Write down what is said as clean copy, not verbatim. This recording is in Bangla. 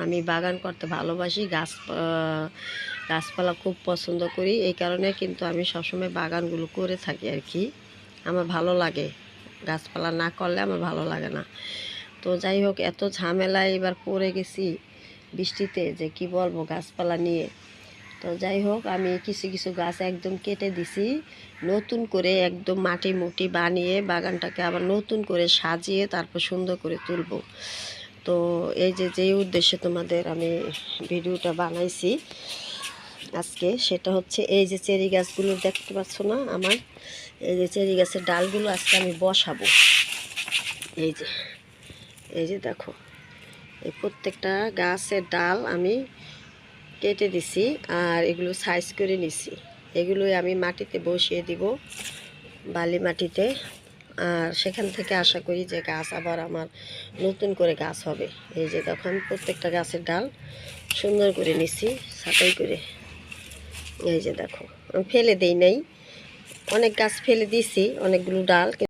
আমি বাগান করতে ভালোবাসি, গাছপালা খুব পছন্দ করি। এই কারণে কিন্তু আমি সবসময় বাগানগুলো করে থাকি আর কি। আমার ভালো লাগে, গাছপালা না করলে আমার ভালো লাগে না। তো যাই হোক, এত ঝামেলায় এবার পড়ে গেছি বৃষ্টিতে যে কি বলবো গাছপালা নিয়ে। তো যাই হোক, আমি কিছু কিছু গাছ একদম কেটে দিছি, নতুন করে একদম মাটি মুটি বানিয়ে বাগানটাকে আবার নতুন করে সাজিয়ে তারপর সুন্দর করে তুলব। তো এই যে যেই উদ্দেশ্যে তোমাদের আমি ভিডিওটা বানাইছি আজকে, সেটা হচ্ছে এই যে চেরি গাছগুলো দেখতে পাচ্ছ না আমার, এই যে চেরি গাছের ডালগুলো আজকে আমি বসাবো। এই যে এই যে দেখো, এই প্রত্যেকটা গাছের ডাল আমি কেটে দিছি আর এগুলো সাইজ করে নিছি। এগুলোই আমি মাটিতে বসিয়ে দিব, বালি মাটিতে। আর সেখান থেকে আশা করি যে গাছ আবার আমার নতুন করে গাছ হবে। এই যে দেখো, আমি প্রত্যেকটা গাছের ডাল সুন্দর করে নিছি ছাঁটাই করে। এই যে দেখো, আমি ফেলে দেই নাই, অনেক গাছ ফেলে দিছি, অনেকগুলো ডাল।